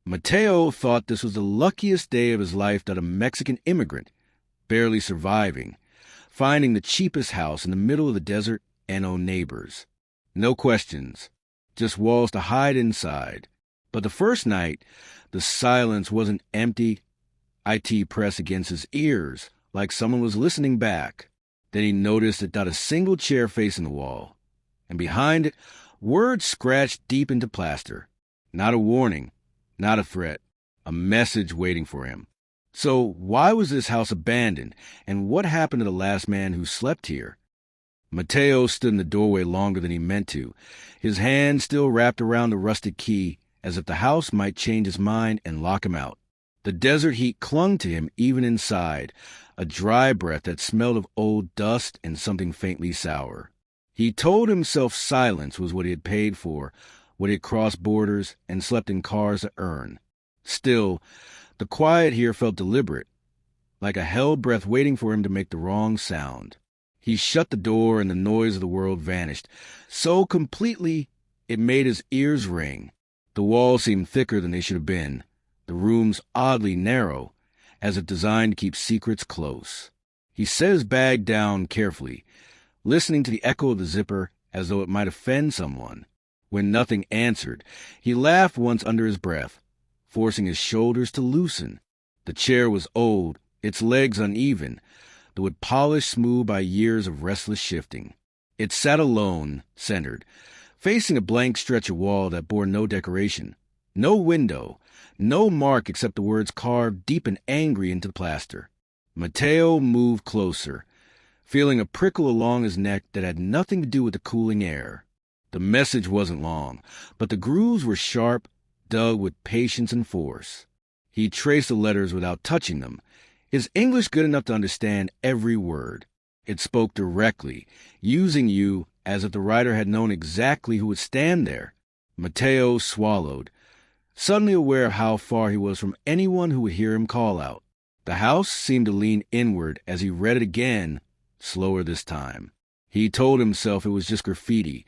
Mateo thought this was the luckiest day of his life that a Mexican immigrant, barely surviving, finding the cheapest house in the middle of the desert and no neighbors. No questions, just walls to hide inside. But the first night, the silence wasn't empty. IT pressed against his ears like someone was listening back. Then he noticed that not a single chair facing the wall, and behind it, words scratched deep into plaster. Not a warning, not a threat, a message waiting for him. So why was this house abandoned, and what happened to the last man who slept here? Mateo stood in the doorway longer than he meant to, his hand still wrapped around the rusted key, as if the house might change his mind and lock him out. The desert heat clung to him even inside, a dry breath that smelled of old dust and something faintly sour. He told himself silence was what he had paid for, what he had crossed borders and slept in cars to earn. Still, the quiet here felt deliberate, like a held breath waiting for him to make the wrong sound. He shut the door and the noise of the world vanished, so completely it made his ears ring. The walls seemed thicker than they should have been, the rooms oddly narrow, as if designed to keep secrets close. He set his bag down carefully, listening to the echo of the zipper as though it might offend someone. When nothing answered, he laughed once under his breath, forcing his shoulders to loosen. The chair was old, its legs uneven, the wood polished smooth by years of restless shifting. It sat alone, centered, facing a blank stretch of wall that bore no decoration, no window, no mark except the words carved deep and angry into the plaster. Mateo moved closer, feeling a prickle along his neck that had nothing to do with the cooling air. The message wasn't long, but the grooves were sharp, dug with patience and force. He traced the letters without touching them, his English good enough to understand every word. It spoke directly, using you as if the writer had known exactly who would stand there. Mateo swallowed, suddenly aware of how far he was from anyone who would hear him call out. The house seemed to lean inward as he read it again, slower this time. He told himself it was just graffiti,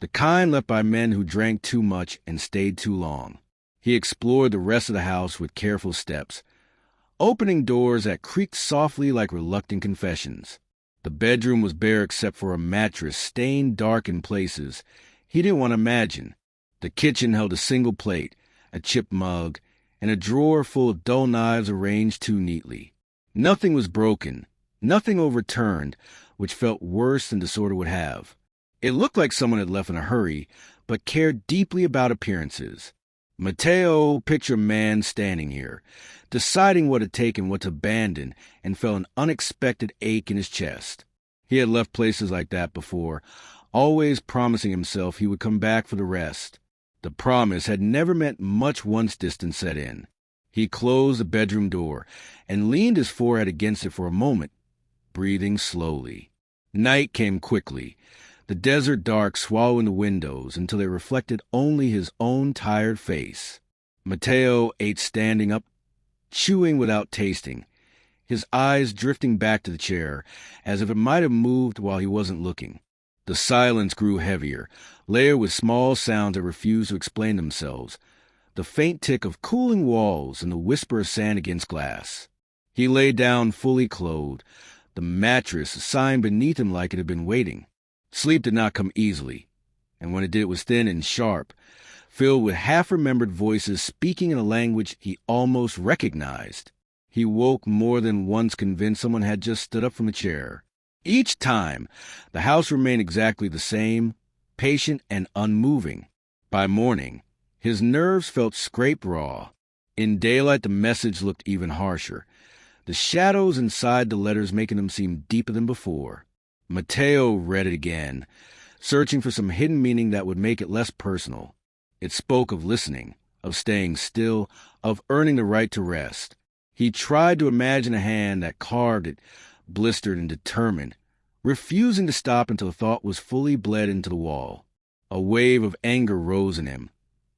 the kind left by men who drank too much and stayed too long. He explored the rest of the house with careful steps, opening doors that creaked softly like reluctant confessions. The bedroom was bare except for a mattress stained dark in places he didn't want to imagine. The kitchen held a single plate, a chipped mug, and a drawer full of dull knives arranged too neatly. Nothing was broken, nothing overturned, which felt worse than disorder would have. It looked like someone had left in a hurry, but cared deeply about appearances. Mateo pictured a man standing here, deciding what to take and what to abandon, and felt an unexpected ache in his chest. He had left places like that before, always promising himself he would come back for the rest. The promise had never meant much once distance set in. He closed the bedroom door and leaned his forehead against it for a moment, breathing slowly. Night came quickly, the desert dark swallowing the windows until they reflected only his own tired face. Mateo ate standing up, chewing without tasting, his eyes drifting back to the chair, as if it might have moved while he wasn't looking. The silence grew heavier, layered with small sounds that refused to explain themselves, the faint tick of cooling walls and the whisper of sand against glass. He lay down fully clothed, the mattress a sign beneath him like it had been waiting. Sleep did not come easily, and when it did it was thin and sharp, filled with half-remembered voices speaking in a language he almost recognized. He woke more than once convinced someone had just stood up from a chair. Each time, the house remained exactly the same, patient and unmoving. By morning, his nerves felt scraped raw. In daylight, the message looked even harsher, the shadows inside the letters making them seem deeper than before. Mateo read it again, searching for some hidden meaning that would make it less personal. It spoke of listening, of staying still, of earning the right to rest. He tried to imagine a hand that carved it, blistered and determined, refusing to stop until the thought was fully bled into the wall. A wave of anger rose in him,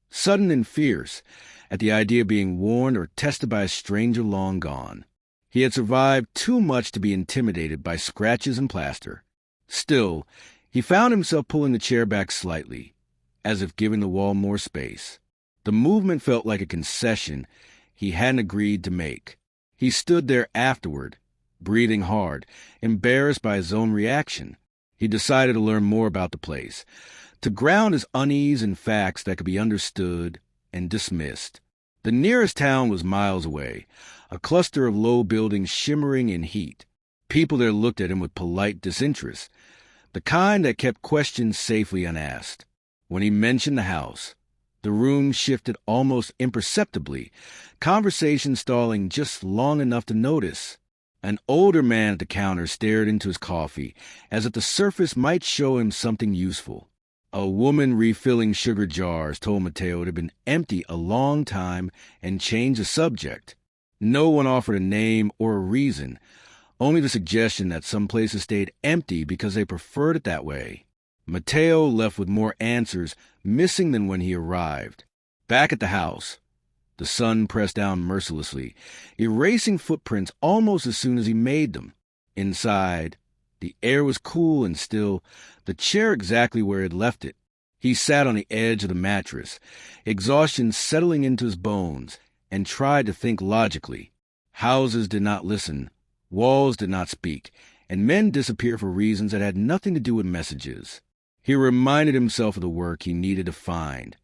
sudden and fierce, at the idea of being warned or tested by a stranger long gone. He had survived too much to be intimidated by scratches and plaster. Still, he found himself pulling the chair back slightly, as if giving the wall more space. The movement felt like a concession he hadn't agreed to make. He stood there afterward, breathing hard, embarrassed by his own reaction. He decided to learn more about the place, to ground his unease in facts that could be understood and dismissed. The nearest town was miles away, a cluster of low buildings shimmering in heat. People there looked at him with polite disinterest, the kind that kept questions safely unasked. When he mentioned the house, the room shifted almost imperceptibly, conversation stalling just long enough to notice. An older man at the counter stared into his coffee, as if the surface might show him something useful. A woman refilling sugar jars told Mateo it had been empty a long time and changed the subject. No one offered a name or a reason, only the suggestion that some places stayed empty because they preferred it that way. Mateo left with more answers missing than when he arrived. Back at the house, the sun pressed down mercilessly, erasing footprints almost as soon as he made them. Inside, the air was cool and still, the chair exactly where he had left it. He sat on the edge of the mattress, exhaustion settling into his bones, and tried to think logically. Houses did not listen, walls did not speak, and men disappeared for reasons that had nothing to do with messages. He reminded himself of the work he needed to find,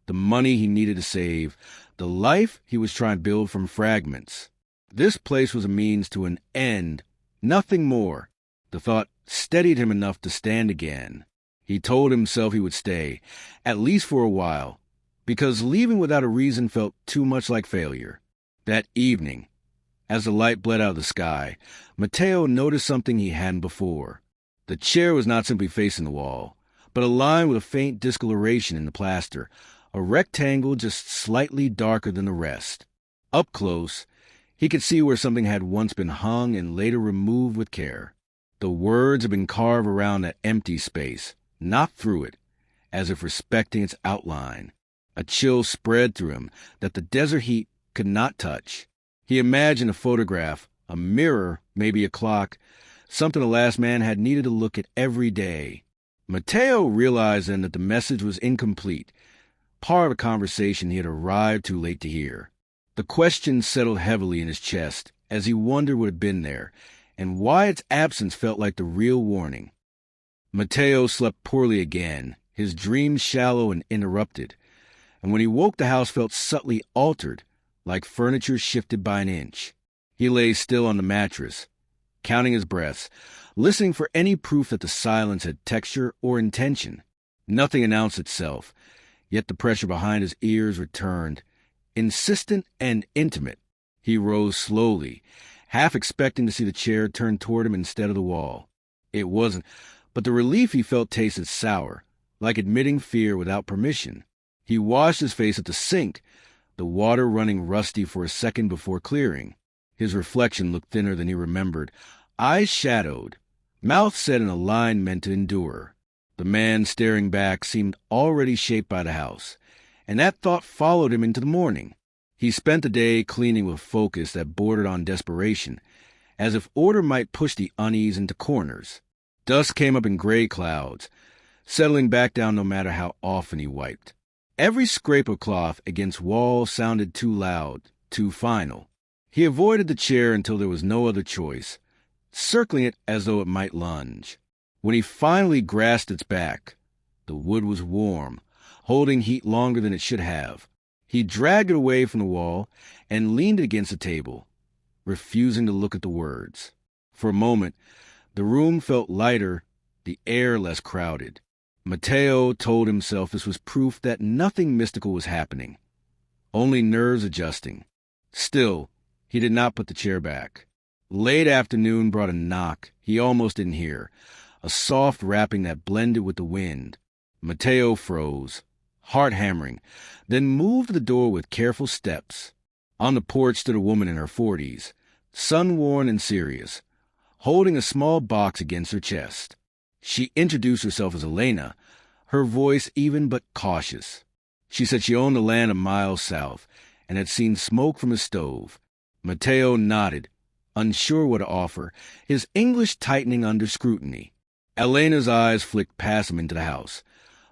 the money he needed to save, the life he was trying to build from fragments. This place was a means to an end, nothing more. The thought steadied him enough to stand again. He told himself he would stay, at least for a while, because leaving without a reason felt too much like failure. That evening, as the light bled out of the sky, Mateo noticed something he hadn't before. The chair was not simply facing the wall, but aligned with a faint discoloration in the plaster, a rectangle just slightly darker than the rest. Up close, he could see where something had once been hung and later removed with care. The words had been carved around that empty space, not through it, as if respecting its outline. A chill spread through him that the desert heat could not touch. He imagined a photograph, a mirror, maybe a clock, something the last man had needed to look at every day. Mateo realized then that the message was incomplete, part of a conversation he had arrived too late to hear. The question settled heavily in his chest as he wondered what had been there, and why its absence felt like the real warning. Mateo slept poorly again, his dreams shallow and interrupted, and when he woke the house felt subtly altered, like furniture shifted by an inch. He lay still on the mattress, counting his breaths, listening for any proof that the silence had texture or intention. Nothing announced itself, yet the pressure behind his ears returned, insistent and intimate. He rose slowly, half expecting to see the chair turn toward him instead of the wall. It wasn't, but the relief he felt tasted sour, like admitting fear without permission. He washed his face at the sink, the water running rusty for a second before clearing. His reflection looked thinner than he remembered, eyes shadowed, mouth set in a line meant to endure. The man staring back seemed already shaped by the house, and that thought followed him into the morning. He spent the day cleaning with focus that bordered on desperation, as if order might push the unease into corners. Dust came up in gray clouds, settling back down no matter how often he wiped. Every scrape of cloth against walls sounded too loud, too final. He avoided the chair until there was no other choice, circling it as though it might lunge. When he finally grasped its back, the wood was warm, holding heat longer than it should have. He dragged it away from the wall and leaned it against the table, refusing to look at the words. For a moment, the room felt lighter, the air less crowded. Mateo told himself this was proof that nothing mystical was happening, only nerves adjusting. Still, he did not put the chair back. Late afternoon brought a knock he almost didn't hear, a soft rapping that blended with the wind. Mateo froze, heart hammering, then moved to the door with careful steps. On the porch stood a woman in her 40s, sun-worn and serious, holding a small box against her chest. She introduced herself as Elena, her voice even but cautious. She said she owned the land a mile south and had seen smoke from a stove. Mateo nodded, unsure what to offer, his English tightening under scrutiny. Elena's eyes flicked past him into the house,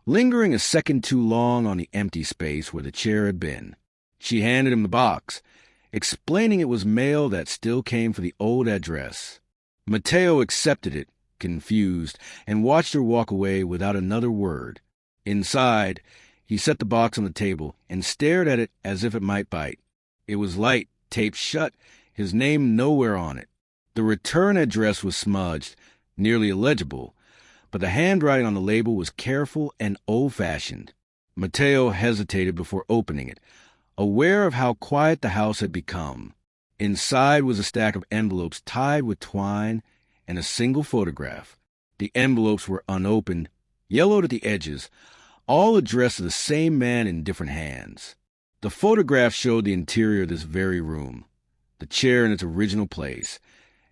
lingering a second too long on the empty space where the chair had been. She handed him the box, explaining it was mail that still came for the old address. Mateo accepted it, confused, and watched her walk away without another word. Inside, he set the box on the table and stared at it as if it might bite. It was light, taped shut, his name nowhere on it. The return address was smudged, nearly illegible, but the handwriting on the label was careful and old-fashioned. Mateo hesitated before opening it, aware of how quiet the house had become. Inside was a stack of envelopes tied with twine and a single photograph. The envelopes were unopened, yellowed at the edges, all addressed to the same man in different hands. The photograph showed the interior of this very room, the chair in its original place,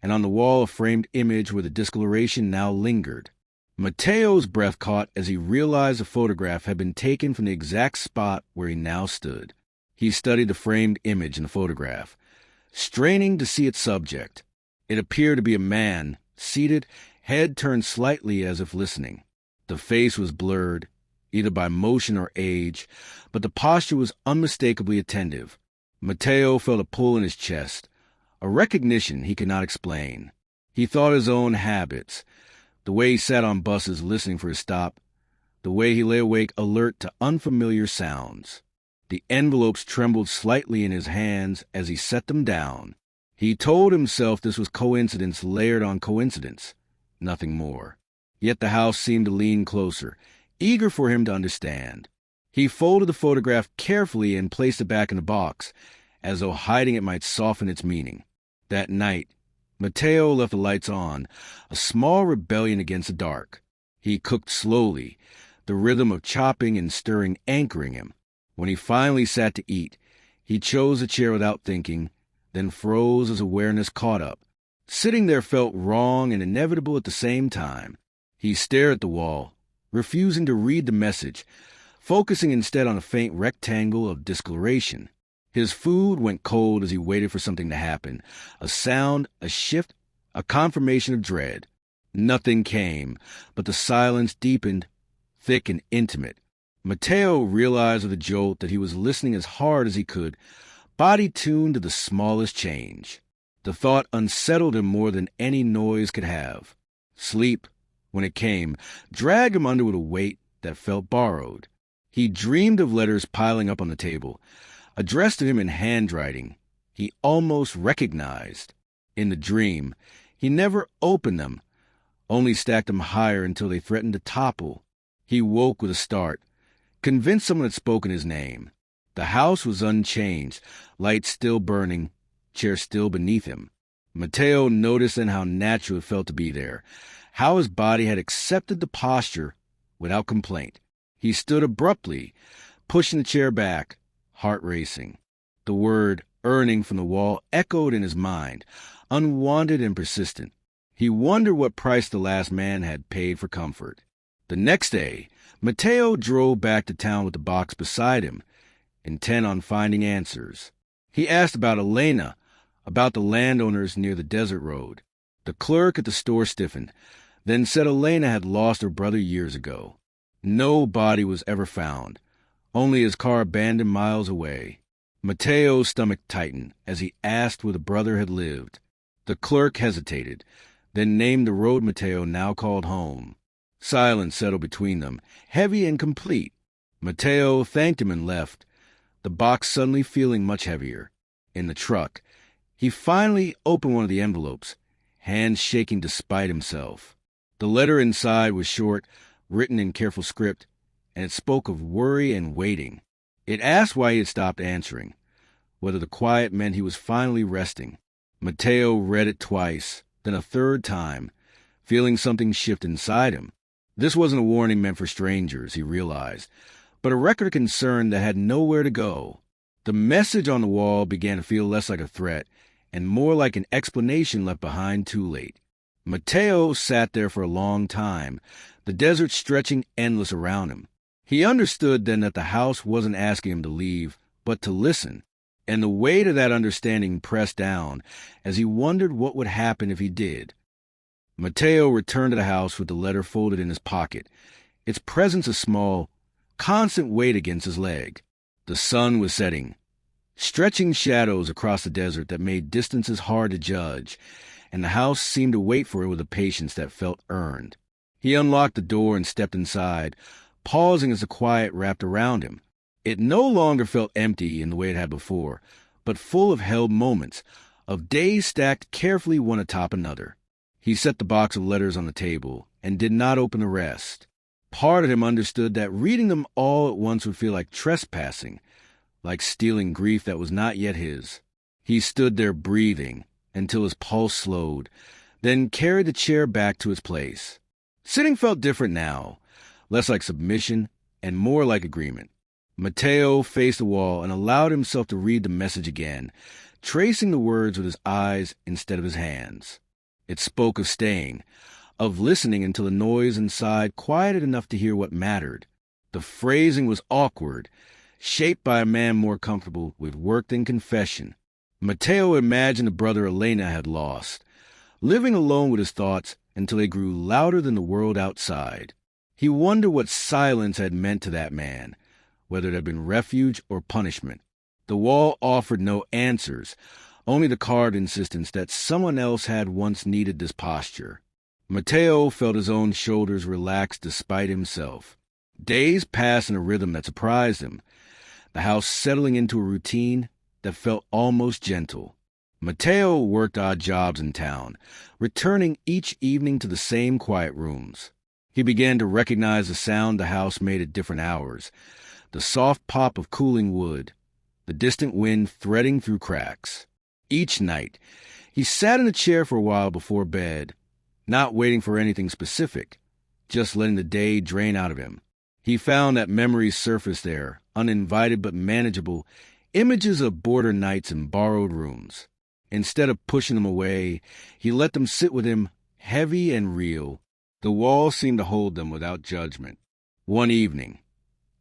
and on the wall a framed image where the discoloration now lingered. Mateo's breath caught as he realized the photograph had been taken from the exact spot where he now stood. He studied the framed image in the photograph, straining to see its subject. It appeared to be a man, seated, head turned slightly as if listening. The face was blurred, either by motion or age, but the posture was unmistakably attentive. Mateo felt a pull in his chest, a recognition he could not explain. He thought his own habits, the way he sat on buses listening for his stop, the way he lay awake alert to unfamiliar sounds. The envelopes trembled slightly in his hands as he set them down. He told himself this was coincidence layered on coincidence, nothing more. Yet the house seemed to lean closer, eager for him to understand. He folded the photograph carefully and placed it back in the box, as though hiding it might soften its meaning. That night, Mateo left the lights on, a small rebellion against the dark. He cooked slowly, the rhythm of chopping and stirring anchoring him. When he finally sat to eat, he chose a chair without thinking, then froze as awareness caught up. Sitting there felt wrong and inevitable at the same time. He stared at the wall, refusing to read the message, focusing instead on a faint rectangle of discoloration. His food went cold as he waited for something to happen, a sound, a shift, a confirmation of dread. Nothing came, but the silence deepened, thick and intimate. Mateo realized with a jolt that he was listening as hard as he could, body tuned to the smallest change. The thought unsettled him more than any noise could have. Sleep, when it came, dragged him under with a weight that felt borrowed. He dreamed of letters piling up on the table, addressed to him in handwriting he almost recognized. In the dream, he never opened them, only stacked them higher until they threatened to topple. He woke with a start, convinced someone had spoken his name. The house was unchanged, lights still burning, chair still beneath him. Mateo noticed then how natural it felt to be there, how his body had accepted the posture without complaint. He stood abruptly, pushing the chair back, heart racing. The word earning from the wall echoed in his mind, unwanted and persistent. He wondered what price the last man had paid for comfort. The next day, Mateo drove back to town with the box beside him, intent on finding answers. He asked about Elena, about the landowners near the desert road. The clerk at the store stiffened, then said Elena had lost her brother years ago. No body was ever found, only his car abandoned miles away. Mateo's stomach tightened as he asked where the brother had lived. The clerk hesitated, then named the road Mateo now called home. Silence settled between them, heavy and complete. Mateo thanked him and left, the box suddenly feeling much heavier. In the truck, he finally opened one of the envelopes, hands shaking despite himself. The letter inside was short, written in careful script, and it spoke of worry and waiting. It asked why he had stopped answering, whether the quiet meant he was finally resting. Mateo read it twice, then a third time, feeling something shift inside him. This wasn't a warning meant for strangers, he realized, but a record of concern that had nowhere to go. The message on the wall began to feel less like a threat and more like an explanation left behind too late. Mateo sat there for a long time, the desert stretching endless around him. He understood then that the house wasn't asking him to leave, but to listen, and the weight of that understanding pressed down as he wondered what would happen if he did. Mateo returned to the house with the letter folded in his pocket, its presence a small, constant weight against his leg. The sun was setting, stretching shadows across the desert that made distances hard to judge, and the house seemed to wait for it with a patience that felt earned. He unlocked the door and stepped inside, pausing as the quiet wrapped around him. It no longer felt empty in the way it had before, but full of held moments, of days stacked carefully one atop another. He set the box of letters on the table and did not open the rest. Part of him understood that reading them all at once would feel like trespassing, like stealing grief that was not yet his. He stood there breathing until his pulse slowed, then carried the chair back to its place. Sitting felt different now, less like submission and more like agreement. Mateo faced the wall and allowed himself to read the message again, tracing the words with his eyes instead of his hands. It spoke of staying, of listening until the noise inside quieted enough to hear what mattered. The phrasing was awkward, shaped by a man more comfortable with work than confession. Mateo imagined the brother Elena had lost, living alone with his thoughts until they grew louder than the world outside. He wondered what silence had meant to that man, whether it had been refuge or punishment. The wall offered no answers, only the carved insistence that someone else had once needed this posture. Mateo felt his own shoulders relax despite himself. Days passed in a rhythm that surprised him, the house settling into a routine that felt almost gentle. Mateo worked odd jobs in town, returning each evening to the same quiet rooms. He began to recognize the sound the house made at different hours, the soft pop of cooling wood, the distant wind threading through cracks. Each night, he sat in a chair for a while before bed, not waiting for anything specific, just letting the day drain out of him. He found that memories surfaced there, uninvited but manageable, images of border nights in borrowed rooms. Instead of pushing them away, he let them sit with him, heavy and real. The wall seemed to hold them without judgment. One evening,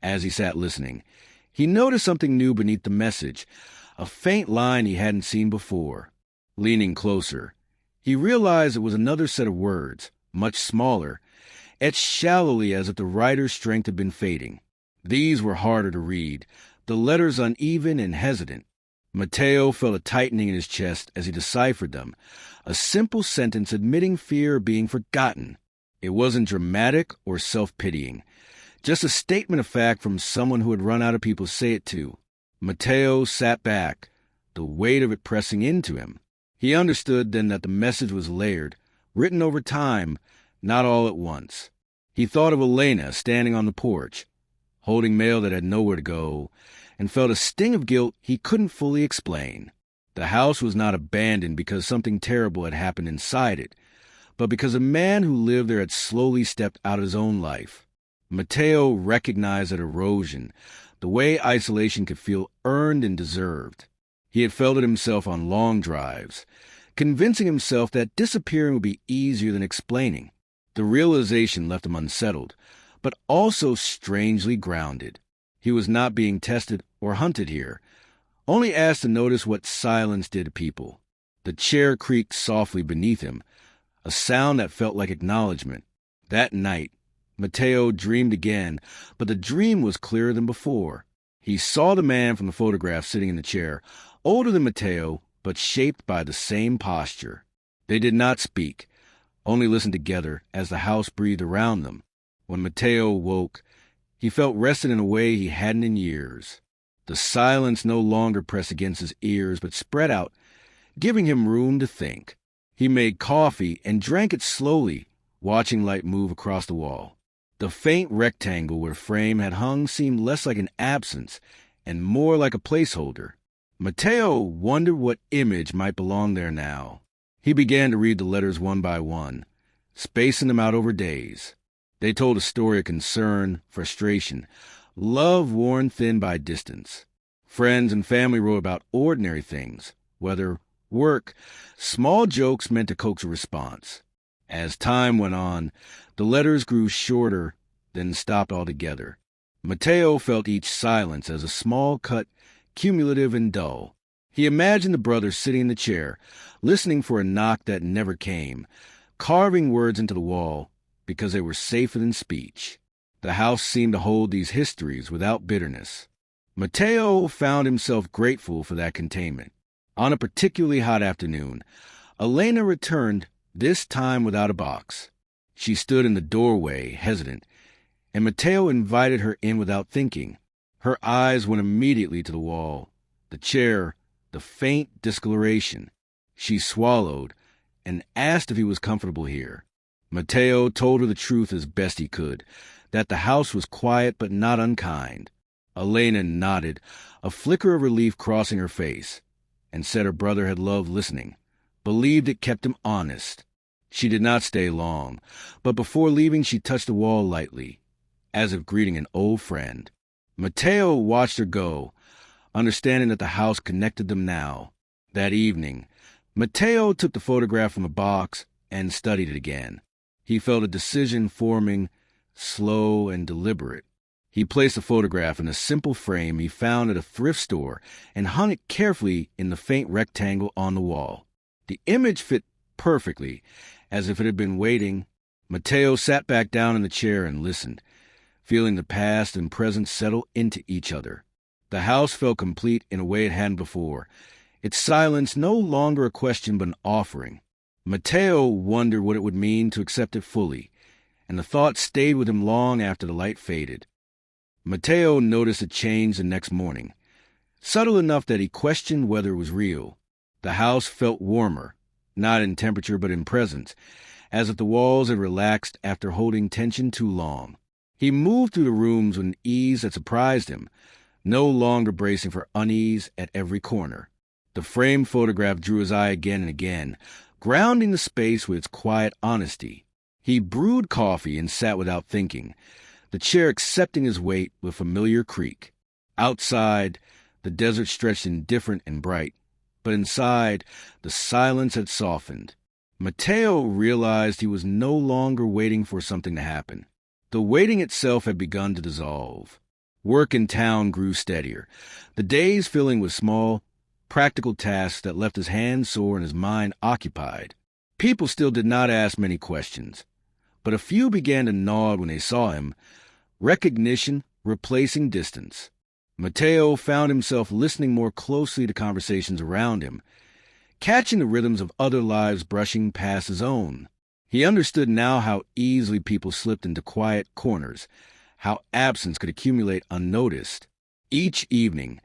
as he sat listening, he noticed something new beneath the message, a faint line he hadn't seen before. Leaning closer, he realized it was another set of words, much smaller, etched shallowly as if the writer's strength had been fading. These were harder to read, the letters uneven and hesitant. Mateo felt a tightening in his chest as he deciphered them, a simple sentence admitting fear of being forgotten. It wasn't dramatic or self-pitying, just a statement of fact from someone who had run out of people to say it to. Mateo sat back, the weight of it pressing into him. He understood then that the message was layered, written over time, not all at once. He thought of Elena standing on the porch, holding mail that had nowhere to go, and felt a sting of guilt he couldn't fully explain. The house was not abandoned because something terrible had happened inside it, but because a man who lived there had slowly stepped out of his own life. Mateo recognized that erosion, the way isolation could feel earned and deserved. He had felt it himself on long drives, convincing himself that disappearing would be easier than explaining. The realization left him unsettled, but also strangely grounded. He was not being tested or hunted here, only asked to notice what silence did to people. The chair creaked softly beneath him, a sound that felt like acknowledgement. That night, Mateo dreamed again, but the dream was clearer than before. He saw the man from the photograph sitting in the chair, older than Mateo, but shaped by the same posture. They did not speak, only listened together as the house breathed around them. When Mateo woke, he felt rested in a way he hadn't in years. The silence no longer pressed against his ears, but spread out, giving him room to think. He made coffee and drank it slowly, watching light move across the wall. The faint rectangle where the frame had hung seemed less like an absence and more like a placeholder. Mateo wondered what image might belong there now. He began to read the letters one by one, spacing them out over days. They told a story of concern, frustration, love worn thin by distance. Friends and family wrote about ordinary things, weather, work, small jokes meant to coax a response. As time went on, the letters grew shorter, then stopped altogether. Mateo felt each silence as a small cut, cumulative and dull. He imagined the brother sitting in the chair, listening for a knock that never came, carving words into the wall because they were safer than speech. The house seemed to hold these histories without bitterness. Mateo found himself grateful for that containment. On a particularly hot afternoon, Elena returned, this time without a box. She stood in the doorway, hesitant, and Mateo invited her in without thinking. Her eyes went immediately to the wall, the chair, the faint discoloration. She swallowed and asked if he was comfortable here. Mateo told her the truth as best he could, that the house was quiet but not unkind. Elena nodded, a flicker of relief crossing her face, and said her brother had loved listening, believed it kept him honest. She did not stay long, but before leaving she touched the wall lightly, as if greeting an old friend. Mateo watched her go, understanding that the house connected them now. That evening, Mateo took the photograph from a box and studied it again. He felt a decision forming, slow and deliberate. He placed the photograph in a simple frame he found at a thrift store and hung it carefully in the faint rectangle on the wall. The image fit perfectly, as if it had been waiting. Mateo sat back down in the chair and listened, feeling the past and present settle into each other. The house felt complete in a way it hadn't before, its silence no longer a question but an offering. Mateo wondered what it would mean to accept it fully, and the thought stayed with him long after the light faded. Mateo noticed a change the next morning, subtle enough that he questioned whether it was real. The house felt warmer, not in temperature but in presence, as if the walls had relaxed after holding tension too long. He moved through the rooms with an ease that surprised him, no longer bracing for unease at every corner. The framed photograph drew his eye again and again, grounding the space with its quiet honesty. He brewed coffee and sat without thinking, the chair accepting his weight with familiar creak. Outside, the desert stretched indifferent and bright, but inside, the silence had softened. Mateo realized he was no longer waiting for something to happen. The waiting itself had begun to dissolve. Work in town grew steadier, the days filling with small, practical tasks that left his hands sore and his mind occupied. People still did not ask many questions, but a few began to nod when they saw him, recognition replacing distance. Mateo found himself listening more closely to conversations around him, catching the rhythms of other lives brushing past his own. He understood now how easily people slipped into quiet corners, how absence could accumulate unnoticed. Each evening,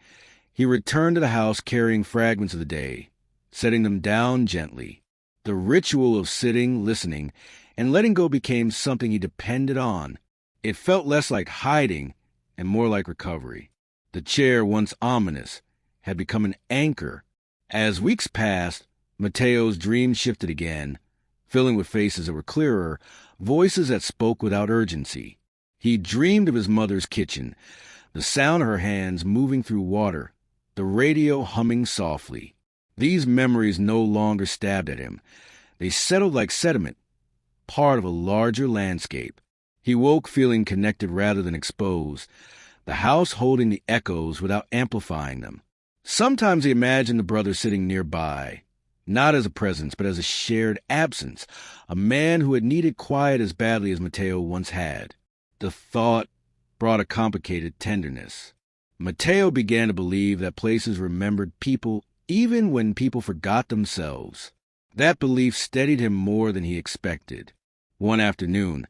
he returned to the house carrying fragments of the day, setting them down gently. The ritual of sitting, listening, and letting go became something he depended on. It felt less like hiding and more like recovery. The chair, once ominous, had become an anchor. As weeks passed, Mateo's dreams shifted again, filling with faces that were clearer, voices that spoke without urgency. He dreamed of his mother's kitchen, the sound of her hands moving through water, the radio humming softly. These memories no longer stabbed at him. They settled like sediment, part of a larger landscape. He woke feeling connected rather than exposed, the house holding the echoes without amplifying them. Sometimes he imagined the brother sitting nearby, not as a presence but as a shared absence, a man who had needed quiet as badly as Mateo once had. The thought brought a complicated tenderness. Mateo began to believe that places remembered people even when people forgot themselves. That belief steadied him more than he expected. One afternoon,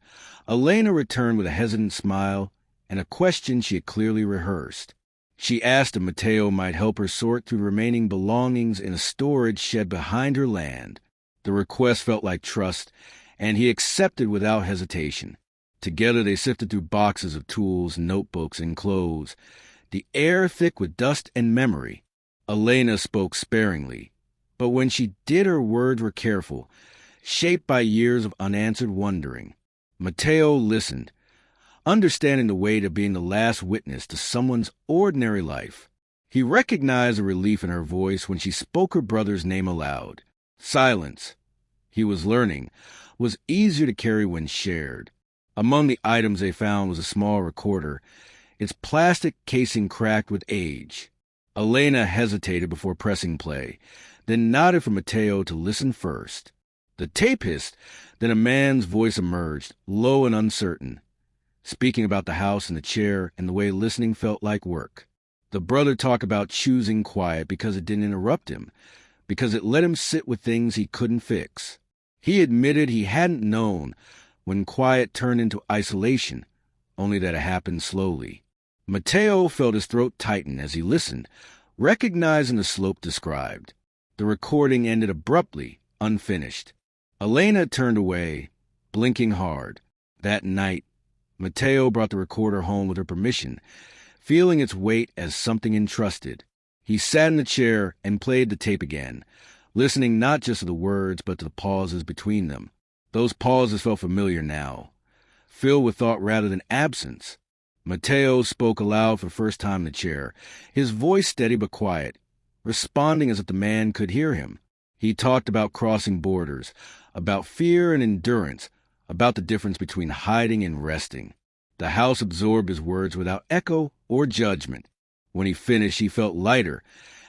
Elena returned with a hesitant smile and a question she had clearly rehearsed. She asked if Mateo might help her sort through remaining belongings in a storage shed behind her land. The request felt like trust, and he accepted without hesitation. Together they sifted through boxes of tools, notebooks, and clothes, the air thick with dust and memory. Elena spoke sparingly, but when she did, her words were careful, shaped by years of unanswered wondering. Mateo listened, understanding the weight of being the last witness to someone's ordinary life. He recognized the relief in her voice when she spoke her brother's name aloud. Silence, he was learning, was easier to carry when shared. Among the items they found was a small recorder, its plastic casing cracked with age. Elena hesitated before pressing play, then nodded for Mateo to listen first. The tape hissed, then a man's voice emerged, low and uncertain. speaking about the house and the chair and the way listening felt like work. The brother talked about choosing quiet because it didn't interrupt him, because it let him sit with things he couldn't fix. He admitted he hadn't known when quiet turned into isolation, only that it happened slowly. Mateo felt his throat tighten as he listened, recognizing the slope described. The recording ended abruptly, unfinished. Elena turned away, blinking hard. That night, Mateo brought the recorder home with her permission, feeling its weight as something entrusted. He sat in the chair and played the tape again, listening not just to the words but to the pauses between them. Those pauses felt familiar now, filled with thought rather than absence. Mateo spoke aloud for the first time in the chair, his voice steady but quiet, responding as if the man could hear him. He talked about crossing borders, about fear and endurance, about the difference between hiding and resting. The house absorbed his words without echo or judgment. When he finished, he felt lighter,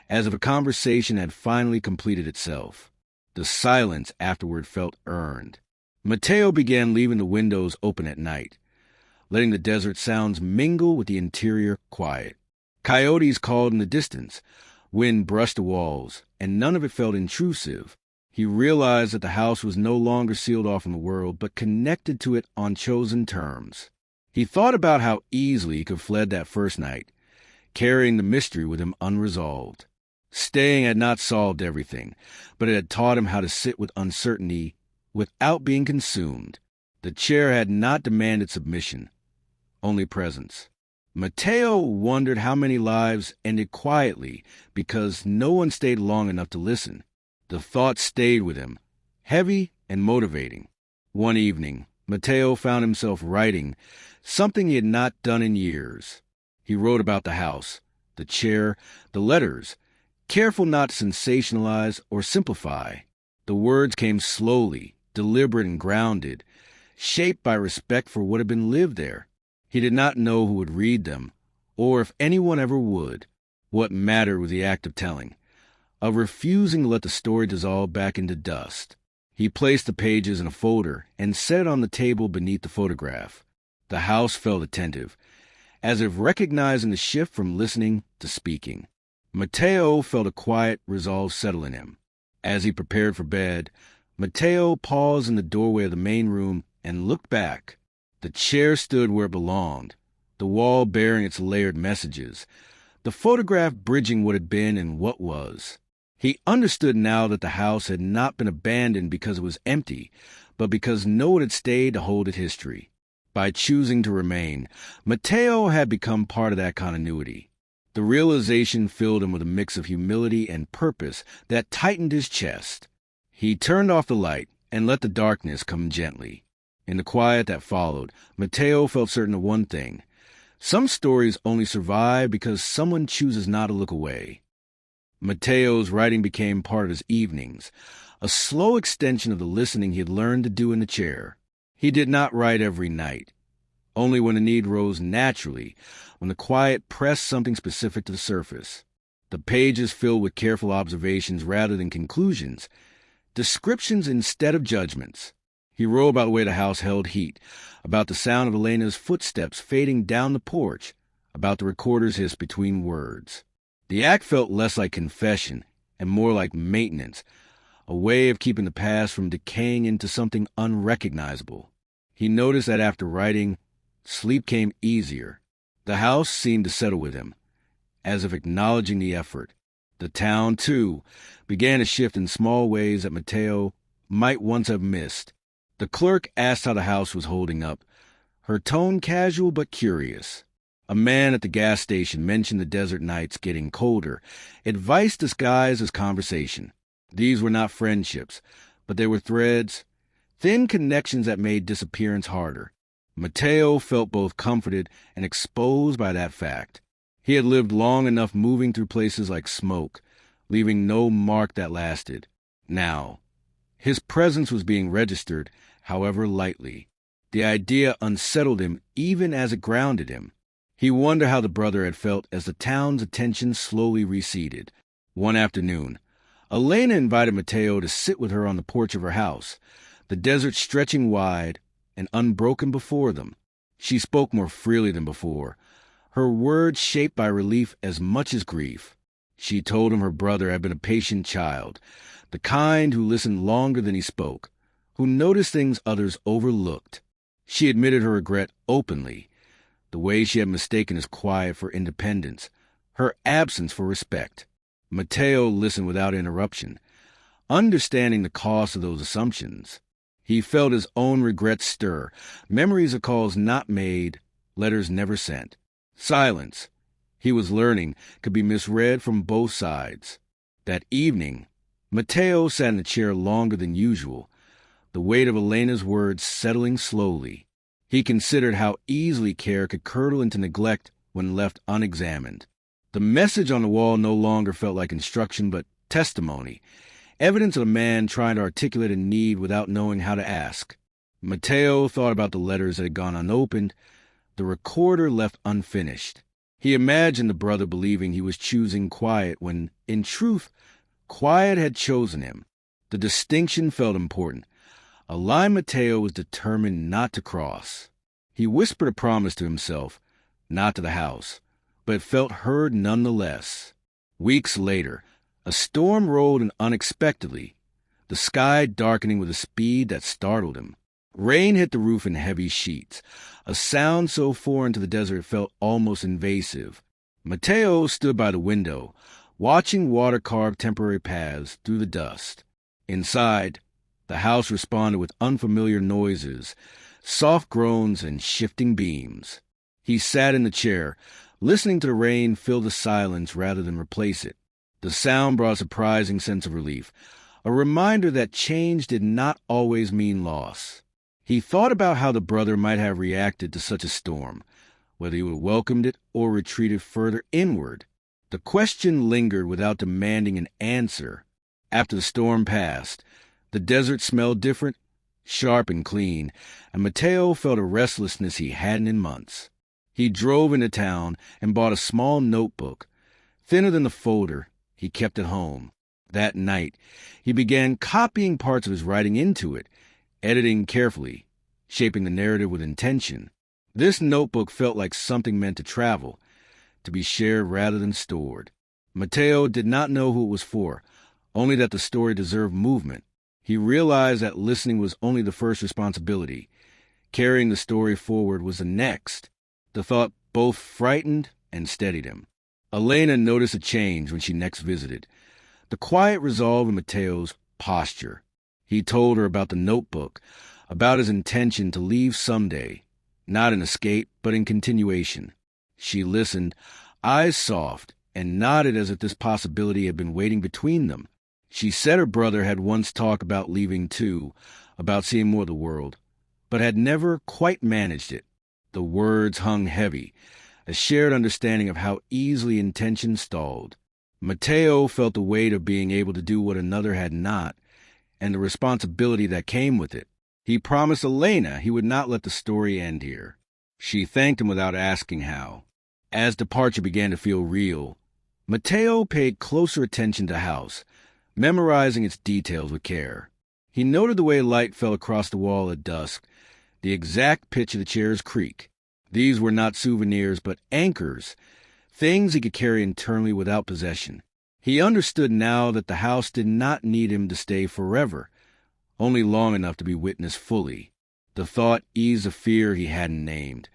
as if a conversation had finally completed itself. The silence afterward felt earned. Mateo began leaving the windows open at night, letting the desert sounds mingle with the interior quiet. Coyotes called in the distance. Wind brushed the walls, and none of it felt intrusive. He realized that the house was no longer sealed off from the world, but connected to it on chosen terms. He thought about how easily he could have fled that first night, carrying the mystery with him unresolved. Staying had not solved everything, but it had taught him how to sit with uncertainty without being consumed. The chair had not demanded submission, only presence. Mateo wondered how many lives ended quietly because no one stayed long enough to listen. The thought stayed with him, heavy and motivating. One evening, Mateo found himself writing something he had not done in years. He wrote about the house, the chair, the letters, careful not to sensationalize or simplify. The words came slowly, deliberate and grounded, shaped by respect for what had been lived there. He did not know who would read them, or if anyone ever would. What mattered was the act of telling, of refusing to let the story dissolve back into dust. He placed the pages in a folder and set it on the table beneath the photograph. The house felt attentive, as if recognizing the shift from listening to speaking. Mateo felt a quiet resolve settle in him. As he prepared for bed, Mateo paused in the doorway of the main room and looked back. The chair stood where it belonged, the wall bearing its layered messages, the photograph bridging what had been and what was. He understood now that the house had not been abandoned because it was empty, but because no one had stayed to hold its history. By choosing to remain, Mateo had become part of that continuity. The realization filled him with a mix of humility and purpose that tightened his chest. He turned off the light and let the darkness come gently. In the quiet that followed, Mateo felt certain of one thing. Some stories only survive because someone chooses not to look away. Mateo's writing became part of his evenings, a slow extension of the listening he had learned to do in the chair. He did not write every night, only when the need rose naturally, when the quiet pressed something specific to the surface. The pages filled with careful observations rather than conclusions, descriptions instead of judgments. He wrote about the way the house held heat, about the sound of Elena's footsteps fading down the porch, about the recorder's hiss between words. The act felt less like confession and more like maintenance, a way of keeping the past from decaying into something unrecognizable. He noticed that after writing, sleep came easier. The house seemed to settle with him, as if acknowledging the effort. The town, too, began to shift in small ways that Mateo might once have missed. The clerk asked how the house was holding up, her tone casual but curious. A man at the gas station mentioned the desert nights getting colder, advice disguised as conversation. These were not friendships, but they were threads, thin connections that made disappearance harder. Mateo felt both comforted and exposed by that fact. He had lived long enough moving through places like smoke, leaving no mark that lasted. Now, his presence was being registered, however lightly. The idea unsettled him even as it grounded him. He wondered how the brother had felt as the town's attention slowly receded. One afternoon, Elena invited Mateo to sit with her on the porch of her house, the desert stretching wide and unbroken before them. She spoke more freely than before, her words shaped by relief as much as grief. She told him her brother had been a patient child, the kind who listened longer than he spoke, who noticed things others overlooked. She admitted her regret openly, the way she had mistaken his quiet for independence, her absence for respect. Mateo listened without interruption, understanding the cost of those assumptions. He felt his own regrets stir, memories of calls not made, letters never sent. Silence, he was learning, could be misread from both sides. That evening, Mateo sat in the chair longer than usual, the weight of Elena's words settling slowly. He considered how easily care could curdle into neglect when left unexamined. The message on the wall no longer felt like instruction but testimony, evidence of a man trying to articulate a need without knowing how to ask. Mateo thought about the letters that had gone unopened, the recorder left unfinished. He imagined the brother believing he was choosing quiet when, in truth, quiet had chosen him. The distinction felt important, a line Mateo was determined not to cross. He whispered a promise to himself, not to the house, but felt heard nonetheless. Weeks later, a storm rolled in unexpectedly, the sky darkening with a speed that startled him. Rain hit the roof in heavy sheets, a sound so foreign to the desert it felt almost invasive. Mateo stood by the window, watching water carve temporary paths through the dust. Inside, the house responded with unfamiliar noises, soft groans and shifting beams. He sat in the chair, listening to the rain fill the silence rather than replace it. The sound brought a surprising sense of relief, a reminder that change did not always mean loss. He thought about how the brother might have reacted to such a storm, whether he would have welcomed it or retreated further inward. The question lingered without demanding an answer. After the storm passed, the desert smelled different, sharp and clean, and Mateo felt a restlessness he hadn't in months. He drove into town and bought a small notebook, thinner than the folder he kept at home. That night, he began copying parts of his writing into it, editing carefully, shaping the narrative with intention. This notebook felt like something meant to travel, to be shared rather than stored. Mateo did not know who it was for, only that the story deserved movement. He realized that listening was only the first responsibility. Carrying the story forward was the next. The thought both frightened and steadied him. Elena noticed a change when she next visited, the quiet resolve in Mateo's posture. He told her about the notebook, about his intention to leave someday, not in escape, but in continuation. She listened, eyes soft, and nodded as if this possibility had been waiting between them. She said her brother had once talked about leaving too, about seeing more of the world, but had never quite managed it. The words hung heavy, a shared understanding of how easily intention stalled. Mateo felt the weight of being able to do what another had not, and the responsibility that came with it. He promised Elena he would not let the story end here. She thanked him without asking how. As departure began to feel real, Mateo paid closer attention to the house, memorizing its details with care. He noted the way light fell across the wall at dusk, the exact pitch of the chair's creak. These were not souvenirs, but anchors, things he could carry internally without possession. He understood now that the house did not need him to stay forever, only long enough to be witnessed fully. The thought eased a fear he hadn't named,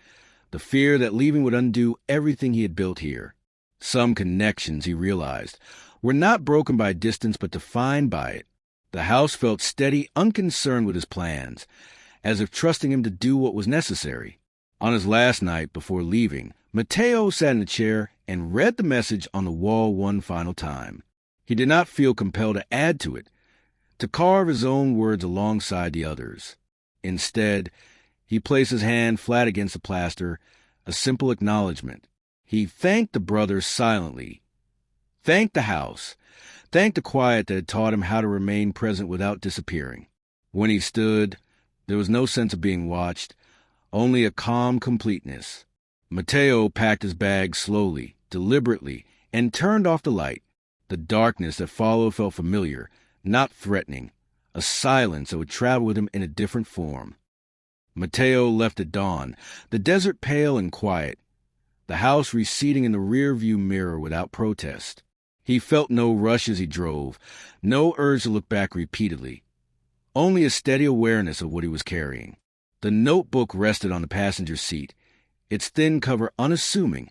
the fear that leaving would undo everything he had built here. Some connections, he realized, were not broken by distance but defined by it. The house felt steady, unconcerned with his plans, as if trusting him to do what was necessary. On his last night before leaving, Mateo sat in the chair and read the message on the wall one final time. He did not feel compelled to add to it, to carve his own words alongside the others. Instead, he placed his hand flat against the plaster, a simple acknowledgement. He thanked the brothers silently, thanked the house, thanked the quiet that had taught him how to remain present without disappearing. When he stood, there was no sense of being watched, only a calm completeness. Mateo packed his bag slowly, deliberately, and turned off the light. The darkness that followed felt familiar, not threatening, a silence that would travel with him in a different form. Mateo left at dawn, the desert pale and quiet, the house receding in the rear-view mirror without protest. He felt no rush as he drove, no urge to look back repeatedly, only a steady awareness of what he was carrying. The notebook rested on the passenger seat, its thin cover unassuming,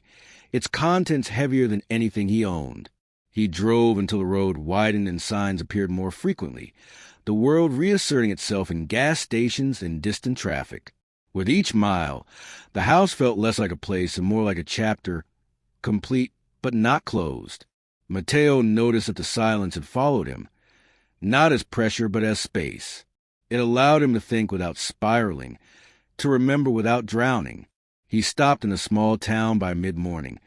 its contents heavier than anything he owned. He drove until the road widened and signs appeared more frequently, the world reasserting itself in gas stations and distant traffic. With each mile, the house felt less like a place and more like a chapter, complete but not closed. Mateo noticed that the silence had followed him, not as pressure but as space. It allowed him to think without spiraling, to remember without drowning. He stopped in a small town by mid-morning,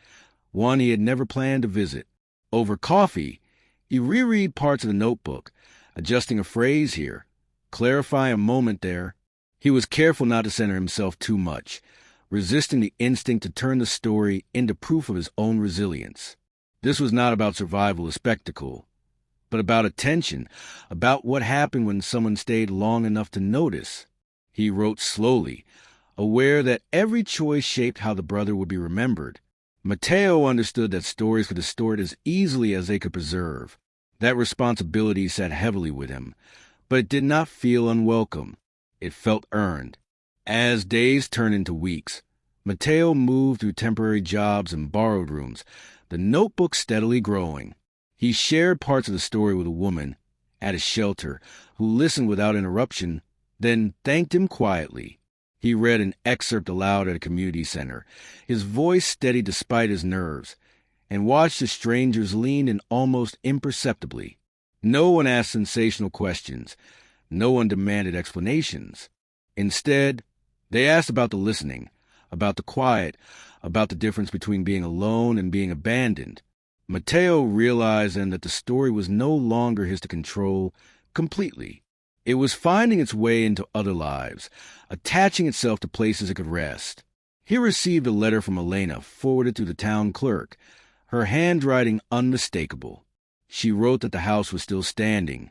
one he had never planned to visit. Over coffee, he reread parts of the notebook, adjusting a phrase here, clarifying a moment there. He was careful not to center himself too much, resisting the instinct to turn the story into proof of his own resilience. This was not about survival or spectacle, but about attention, about what happened when someone stayed long enough to notice. He wrote slowly, aware that every choice shaped how the brother would be remembered. Mateo understood that stories could distort as easily as they could preserve. That responsibility sat heavily with him, but it did not feel unwelcome. It felt earned. As days turned into weeks, Mateo moved through temporary jobs and borrowed rooms, the notebook steadily growing. He shared parts of the story with a woman at a shelter who listened without interruption, then thanked him quietly. He read an excerpt aloud at a community center, his voice steady despite his nerves, and watched the strangers lean in almost imperceptibly. No one asked sensational questions. No one demanded explanations. Instead, they asked about the listening, about the quiet, about the difference between being alone and being abandoned. Mateo realized then that the story was no longer his to control completely. It was finding its way into other lives, attaching itself to places it could rest. He received a letter from Elena, forwarded through the town clerk, her handwriting unmistakable. She wrote that the house was still standing,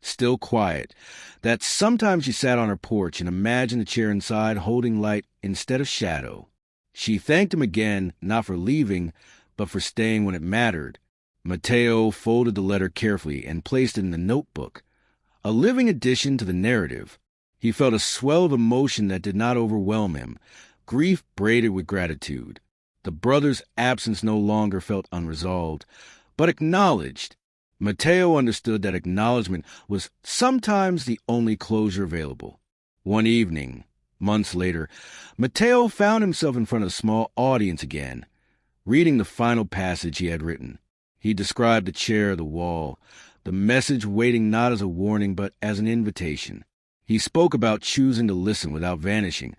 still quiet, that sometimes she sat on her porch and imagined the chair inside holding light instead of shadow. She thanked him again, not for leaving, but for staying when it mattered. Mateo folded the letter carefully and placed it in the notebook, a living addition to the narrative. He felt a swell of emotion that did not overwhelm him, grief braided with gratitude. The brother's absence no longer felt unresolved, but acknowledged. Mateo understood that acknowledgement was sometimes the only closure available. One evening, months later, Mateo found himself in front of a small audience again, reading the final passage he had written. He described the chair, the wall, the message waiting not as a warning but as an invitation. He spoke about choosing to listen without vanishing,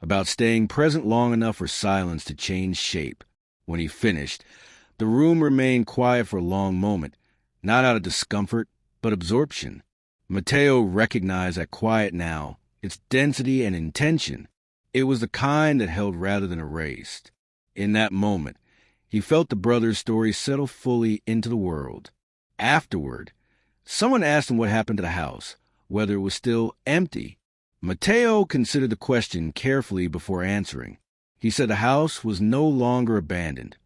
about staying present long enough for silence to change shape. When he finished, the room remained quiet for a long moment, not out of discomfort, but absorption. Mateo recognized that quiet now, its density and intention. It was the kind that held rather than erased. In that moment, he felt the brother's story settle fully into the world. Afterward, someone asked him what happened to the house, whether it was still empty. Mateo considered the question carefully before answering. He said the house was no longer abandoned,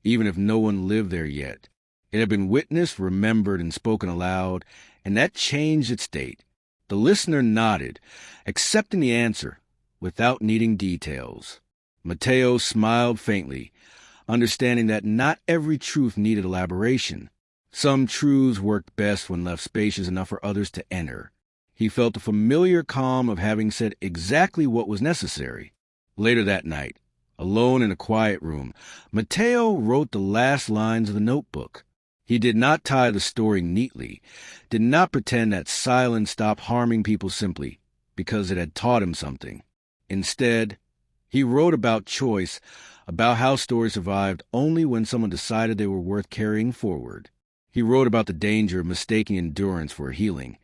even if no one lived there yet. It had been witnessed, remembered, and spoken aloud, and that changed its date. The listener nodded, accepting the answer, without needing details. Mateo smiled faintly, understanding that not every truth needed elaboration. Some truths worked best when left spacious enough for others to enter. He felt the familiar calm of having said exactly what was necessary. Later that night, alone in a quiet room, Mateo wrote the last lines of the notebook. He did not tie the story neatly, did not pretend that silence stopped harming people simply because it had taught him something. Instead, he wrote about choice, about how stories survived only when someone decided they were worth carrying forward. He wrote about the danger of mistaking endurance for healing,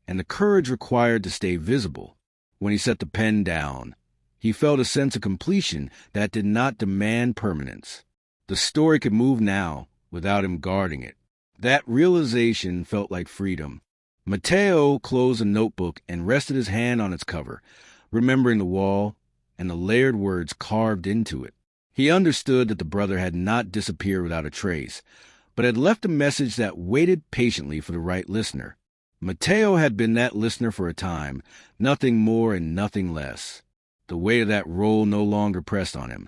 and the courage required to stay visible. When he set the pen down, he felt a sense of completion that did not demand permanence. The story could move now without him guarding it. That realization felt like freedom. Mateo closed the notebook and rested his hand on its cover, remembering the wall and the layered words carved into it. He understood that the brother had not disappeared without a trace, but had left a message that waited patiently for the right listener. Mateo had been that listener for a time, nothing more and nothing less. The weight of that role no longer pressed on him.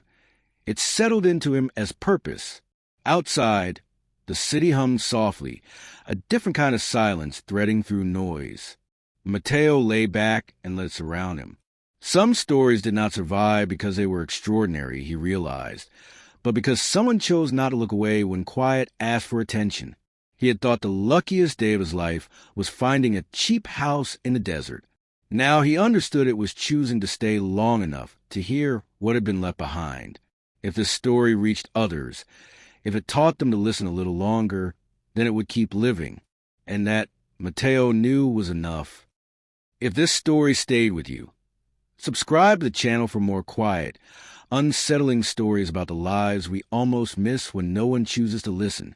It settled into him as purpose. Outside, the city hummed softly, a different kind of silence threading through noise. Mateo lay back and let it surround him. Some stories did not survive because they were extraordinary, he realized, but because someone chose not to look away when quiet asked for attention. He had thought the luckiest day of his life was finding a cheap house in the desert. Now he understood it was choosing to stay long enough to hear what had been left behind. If this story reached others, if it taught them to listen a little longer, then it would keep living. And that, Mateo knew, was enough. If this story stayed with you, subscribe to the channel for more quiet, unsettling stories about the lives we almost miss when no one chooses to listen.